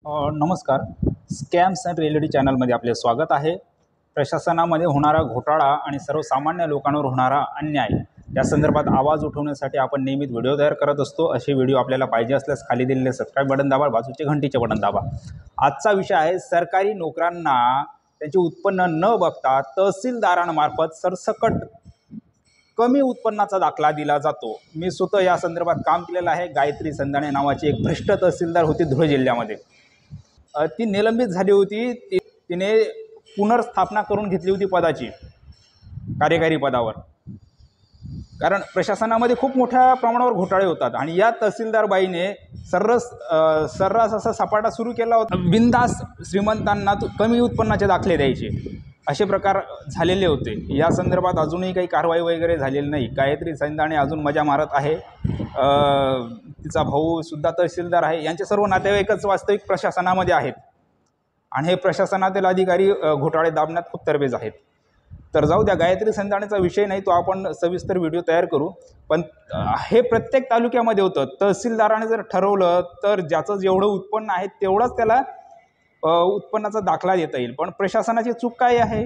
नमस्कार. Scams and reality चॅनलमध्ये आपले स्वागत आहे. प्रशासनामध्ये होणारा घोटाळा आणि सर्वसामान्य लोकांवर होणारा अन्याय या संदर्भात आवाज उठवण्यासाठी आपण नेहमीच व्हिडिओ तयार करत असतो. असे व्हिडिओ आपल्याला पाहिजे असल्यास खाली दिलेले सबस्क्राईब बटन दाबा, बाजूचे घंटीचे बटन दाबा. आजचा विषय आहे सरकारी नोकरांना त्यांचे उत्पन्न न बघता तहसीलदारांमार्फत सरसकट कमी उत्पन्नाचा दाखला दिला जातो. मी स्वतः या संदर्भात काम केलेलं आहे. गायत्री संधाणे नावाची एक भ्रष्ट तहसीलदार होती धुळे जिल्ह्यामध्ये. ती निलंबित झाली होती. तिने पुनर्स्थापना करून घेतली होती पदाची, कार्यकारी पदावर. कारण प्रशासनामध्ये खूप मोठ्या प्रमाणावर घोटाळे होतात आणि या तहसीलदार बाईने सर्रास असा सपाटा सुरू केला होता. बिनधास्त श्रीमंतांना कमी उत्पन्नाचे दाखले द्यायचे, असे प्रकार झालेले होते. या संदर्भात अजूनही काही कारवाई वगैरे झालेली नाही. गायत्री संधाणे अजून मजा मारत आहे. तिचा भाऊ सुद्धा तहसीलदार आहे. यांचे सर्व नातेवाईकच वास्तविक प्रशासनामध्ये आहेत आणि हे प्रशासनातील अधिकारी घोटाळे दाबण्यात खूप तरबेज आहेत. तर जाऊ द्या, गायत्री संधाणेचा विषय नाही, तो आपण सविस्तर व्हिडिओ तयार करू. पण हे प्रत्येक तालुक्यामध्ये होतं. तहसीलदाराने जर ठरवलं तर ज्याचं जेवढं उत्पन्न आहे तेवढंच त्याला उत्पन्नाचा दाखला देता येईल. पण प्रशासनाची चूक काय आहे?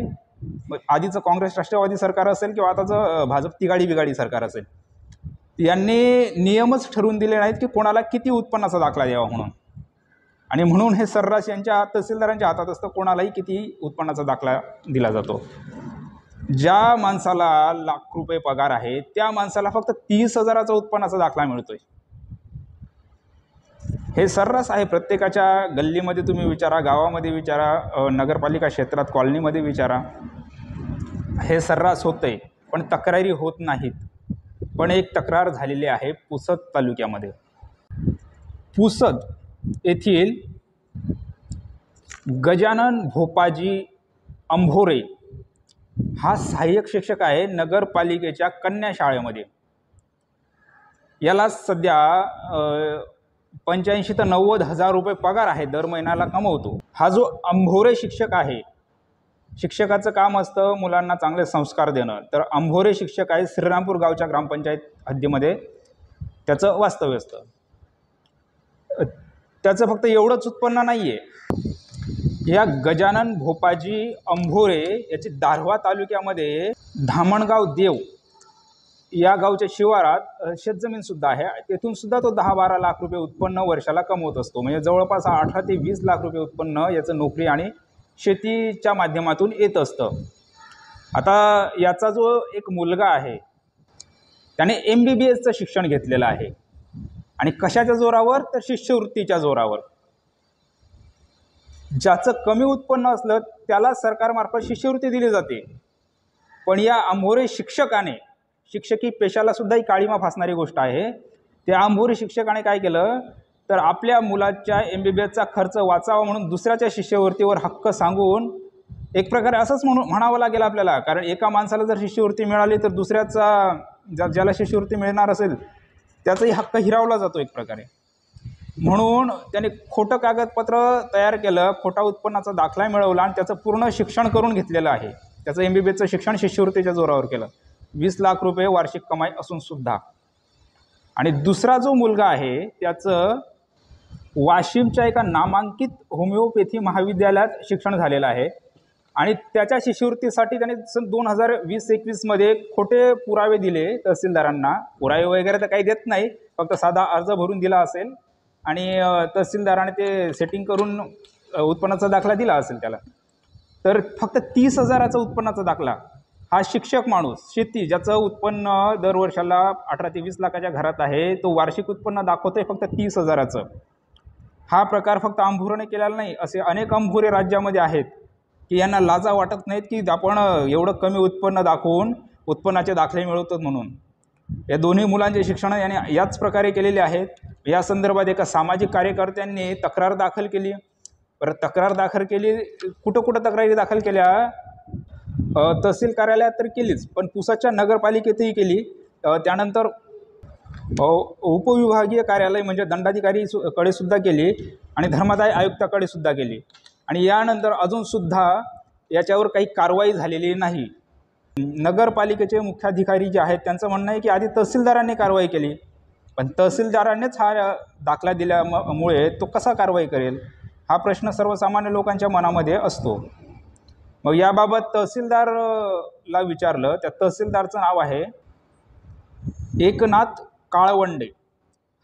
आधीचं काँग्रेस राष्ट्रवादी सरकार असेल किंवा आताचं भाजप तिघाडी बिघाडी सरकार असेल, यांनी नियमच ठरवून दिले नाहीत की कोणाला किती उत्पन्नाचा दाखला द्यावा म्हणून. आणि म्हणून हे सर्रास यांच्या तहसीलदारांच्या हातात असतं कोणालाही किती उत्पन्नाचा दाखला दिला जातो. ज्या माणसाला लाख रुपये पगार आहे त्या माणसाला फक्त 30,000चा उत्पन्नाचा दाखला मिळतोय. हे सर्रास आहे. प्रत्येकाच्या गल्लीमध्ये तुम्ही विचारा, गावामध्ये विचारा, नगरपालिका क्षेत्रात कॉलनीमध्ये विचारा, हे सर्रास होतंय. पण तक्रारी होत नाहीत. पण एक तक्रार झालेली आहे पुसद तालुक्यामध्ये. पुसद येथील गजानन भोपाजी अंभोरे हा सहाय्यक शिक्षक आहे नगरपालिकेच्या कन्या शाळेमध्ये. याला सध्या 85,000 ते 90,000 रुपये पगार आहे, दर महिन्याला कमवतो. हा जो अंभोरे शिक्षक आहे, शिक्षकाचं काम असतं मुलांना चांगले संस्कार देणं. तर अंभोरे शिक्षक आहे, श्रीरामपूर गावच्या ग्रामपंचायत हद्दीमध्ये त्याचं वास्तव्य असतं. त्याचं फक्त एवढंच उत्पन्न नाही आहे. या गजानन भोपाजी अंभोरे याची दारव्हा तालुक्यामध्ये धामणगाव देव या गावच्या शिवारात शेतजमीनसुद्धा आहे. तेथून सुद्धा तो 10-12 लाख रुपये उत्पन्न वर्षाला कमवत असतो. म्हणजे जवळपास 18 ते 20 लाख रुपये उत्पन्न याचं नोकरी आणि शेतीच्या माध्यमातून येत असतं. आता याचा जो एक मुलगा आहे त्याने MBBSचं शिक्षण घेतलेलं आहे. आणि कशाच्या जोरावर? तर शिष्यवृत्तीच्या जोरावर. ज्याचं कमी उत्पन्न असलं त्याला सरकारमार्फत शिष्यवृत्ती दिली जाते. पण या अंभोरे शिक्षकाने, शिक्षकी पेशाला सुद्धा ही काळीमा फासणारी गोष्ट आहे, त्या अंभोरे शिक्षकाने काय केलं तर आपल्या मुलाच्या MBBSचा खर्च वाचावा म्हणून दुसऱ्याच्या शिष्यवृत्तीवर हक्क सांगून, एक प्रकारे असंच म्हणावं लागेल आपल्याला, कारण एका माणसाला जर शिष्यवृत्ती मिळाली तर दुसऱ्याचा ज्याला शिष्यवृत्ती मिळणार असेल त्याचाही हक्क हिरावला जातो एक प्रकारे. म्हणून त्याने खोटं कागदपत्र तयार केलं, खोटा उत्पन्नाचा दाखला मिळवला आणि त्याचं पूर्ण शिक्षण करून घेतलेलं आहे. त्याचं MBBSचं शिक्षण शिष्यवृत्तीच्या जोरावर केलं. 20 लाख रुपये वार्षिक कमाई असून सुद्धा. आणि दुसरा जो मुलगा आहे त्याचं वाशिमच्या एका नामांकित होमिओपॅथी महाविद्यालयात शिक्षण झालेलं आहे आणि त्याच्या शिष्यवृत्तीसाठी त्याने 2020-21मध्ये खोटे पुरावे दिले तहसीलदारांना. पुरावे वगैरे तर काही देत नाही, फक्त साधा अर्ज भरून दिला असेल आणि तहसीलदाराने ते सेटिंग करून उत्पन्नाचा दाखला दिला असेल त्याला. तर फक्त 30,000चा उत्पन्नाचा दाखला हा शिक्षक माणूस, शेती ज्याचं उत्पन्न दर वर्षाला 18 ते 20 लाखाच्या घरात आहे, तो वार्षिक उत्पन्न दाखवतोय फक्त 30,000चं. हा प्रकार फक्त अंभोरेने केलेला नाही. असे अनेक अंभोरे राज्यामध्ये आहेत की यांना लाजा वाटत नाहीत की आपण एवढं कमी उत्पन्न दाखवून उत्पन्नाचे दाखले मिळवतात म्हणून. या दोन्ही मुलांचे शिक्षण याने याच प्रकारे केलेले आहेत. या संदर्भात एका सामाजिक कार्यकर्त्यांनी तक्रार दाखल केली. परत तक्रार दाखल केली, कुठं तक्रारी दाखल केल्या? तहसील कार्यालयात तर केलीच, पण पुसदच्या नगरपालिकेतही केली. त्यानंतर उपविभागीय कार्यालय म्हणजे दंडाधिकारीकडे सुद्धा केली आणि धर्मादाय आयुक्ताकडे सुद्धा केली. आणि यानंतर अजूनसुद्धा याच्यावर काही कारवाई झालेली नाही. नगरपालिकेचे मुख्याधिकारी जे आहेत त्यांचं म्हणणं आहे की आधी तहसीलदारांनी कारवाई केली, पण तहसीलदारांनीच हा दाखला दिल्यामुळे तो कसा कारवाई करेल? हा प्रश्न सर्वसामान्य लोकांच्या मनामध्ये असतो. मग याबाबत तहसीलदारला विचारलं. त्या तहसीलदारचं नाव आहे एकनाथ काळवंडे.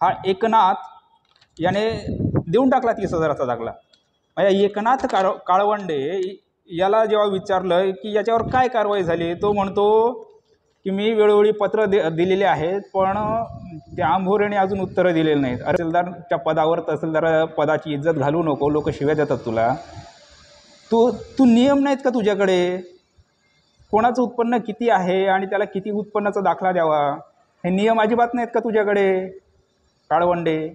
हा एकनाथ याने देऊन टाकला 30,000चा दाखला. म्हणजे एकनाथ काळवंडे याला जेव्हा विचारलं की याच्यावर काय कारवाई झाली, तो म्हणतो की मी वेळोवेळी पत्र दिलेले आहेत, पण त्या आंभोरेने अजून उत्तरं दिलेली नाहीत. तहसीलदारच्या पदावर तहसीलदार पदाची इज्जत घालू नको, लोक शिव्या देतात तुला. तू नियम नाहीत का तुझ्याकडे? कोणाचं उत्पन्न किती आहे आणि त्याला किती उत्पन्नाचा दाखला द्यावा, हे नियम अजिबात नाहीत का तुझ्याकडे काळवंडे?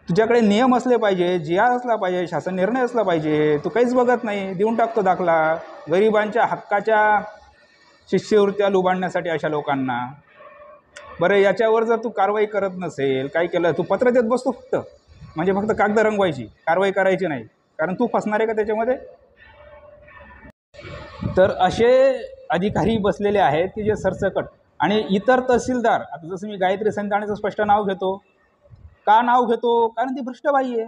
तुझ्याकडे नियम असले पाहिजे, जी आर असला पाहिजे, शासन निर्णय असला पाहिजे. तू काहीच बघत नाही, देऊन टाकतो दाखला गरिबांच्या हक्काच्या शिष्यवृत्त्या लुबाडण्यासाठी अशा लोकांना. बरं, याच्यावर जर तू कारवाई करत नसेल, काय केलं, तू पत्र देत बसतो फक्त, म्हणजे फक्त कागद रंगवायची, कारवाई करायची नाही, कारण तू फसणार आहे का त्याच्यामध्ये? तर असे अधिकारी बसलेले आहेत की जे सरसकट. आणि इतर तहसीलदार, आता जसं मी गायत्री संतानेचं स्पष्ट नाव घेतो. का नाव घेतो? कारण ती भ्रष्टबाई आहे.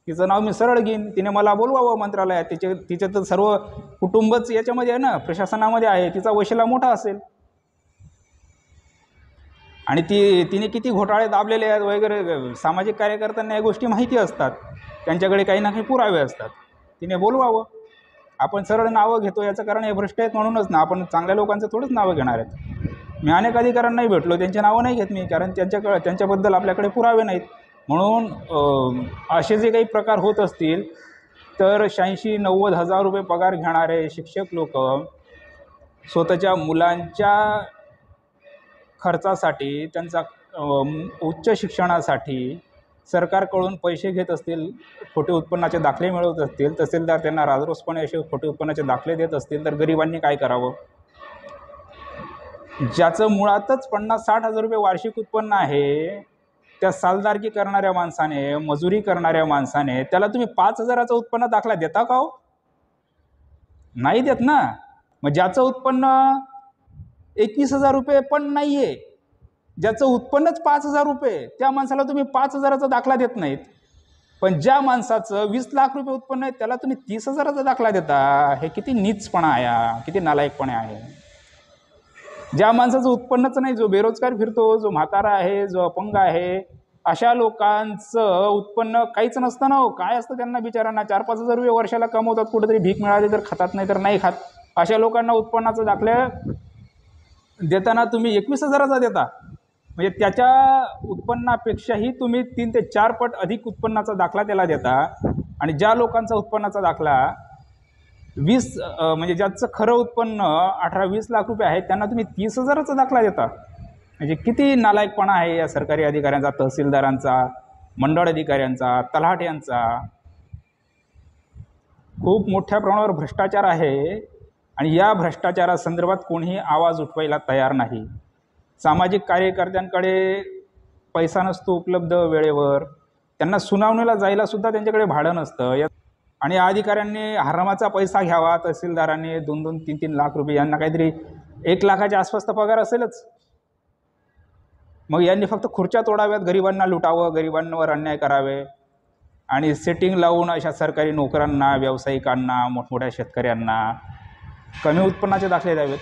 तिचं नाव मी सरळ घेईन. तिने मला बोलवावं मंत्रालयात. तिचे तर सर्व कुटुंबच याच्यामध्ये आहे ना, प्रशासनामध्ये आहे. तिचा वशिला मोठा असेल आणि तिने किती घोटाळे दाबलेले आहेत वगैरे. सामाजिक कार्यकर्त्यांना या गोष्टी माहिती असतात, त्यांच्याकडे काही ना काही पुरावे असतात. तिने बोलवावं. आपण सरळ नावं घेतो याचं कारण हे भ्रष्ट आहेत म्हणूनच ना. आपण चांगल्या लोकांचं थोडंच नावं घेणार आहेत. मी अनेक अधिकाऱ्यांनाही भेटलो, त्यांची नावं नाही घेत मी, कारण त्यांच्याबद्दल आपल्याकडे पुरावे नाहीत. म्हणून असे जे काही प्रकार होत असतील तर 80-90 हजार रुपये पगार घेणारे शिक्षक लोक स्वतःच्या मुलांच्या खर्चासाठी, त्यांचा उच्च शिक्षणासाठी सरकारकडून पैसे घेत असतील, खोटे उत्पन्नाचे दाखले मिळवत असतील, तहसीलदार त्यांना राजरोसपणे असे खोटे उत्पन्नाचे दाखले देत असतील, तर गरिबांनी काय करावं? ज्याचं मुळातच 50-60 हजार रुपये वार्षिक उत्पन्न आहे, त्या सालदारकी करणाऱ्या माणसाने, मजुरी करणाऱ्या माणसाने, त्याला तुम्ही 5,000चा उत्पन्न दाखला देता का हो? नाही देत ना. मग ज्याचं उत्पन्न 21,000 रुपये पण नाही आहे, ज्याचं उत्पन्नच 5,000 रुपये, त्या माणसाला तुम्ही 5,000चा दाखला देत नाहीत. पण ज्या माणसाचं 20 लाख रुपये उत्पन्न आहे त्याला तुम्ही 30,000चा दाखला देता. हे किती नीचपणा आहे, किती नालायकपणे आहे. ज्या माणसाचं उत्पन्नच नाही, जो बेरोजगार फिरतो, जो म्हातारा आहे, जो अपंग आहे, अशा लोकांचं उत्पन्न काहीच नसतं ना. काय असतं त्यांना बिचारांना? 4-5 हजार रुपये वर्षाला कमवतात, कुठेतरी भीक मिळाली तर खातात, नाही तर नाही खात. अशा लोकांना उत्पन्नाचा दाखले देताना तुम्ही 21,000चा देता. म्हणजे त्याच्या उत्पन्नापेक्षाही तुम्ही 3 ते 4 पट अधिक उत्पन्नाचा दाखला त्याला देता. आणि ज्या लोकांचा उत्पन्नाचा दाखला 20 म्हणजे ज्याचं खरं उत्पन्न 18-20 लाख रुपये आहे, त्यांना तुम्ही 30,000चा दाखला देता. म्हणजे किती नालायकपणा आहे या सरकारी अधिकाऱ्यांचा, तहसीलदारांचा, मंडळ अधिकाऱ्यांचा, तलाठ्यांचा. खूप मोठ्या प्रमाणावर भ्रष्टाचार आहे आणि या भ्रष्टाचारासंदर्भात कोणीही आवाज उठवायला तयार नाही. सामाजिक कार्यकर्त्यांकडे पैसा नसतो उपलब्ध वेळेवर, त्यांना सुनावणीला जायला सुद्धा त्यांच्याकडे भाडं नसतं. आणि अधिकाऱ्यांनी हरामाचा पैसा घ्यावा, तहसीलदारांनी 2-2, 3-3 लाख रुपये, यांना काहीतरी 1 लाखाच्या आसपासचा पगार असेलच. मग यांनी फक्त खुर्च्या तोडाव्यात, गरिबांना लुटावं, गरिबांवर अन्याय करावे आणि सेटिंग लावून अशा सरकारी नोकरांना, व्यावसायिकांना, मोठमोठ्या शेतकऱ्यांना कमी उत्पन्नाचे दाखले द्यावेत.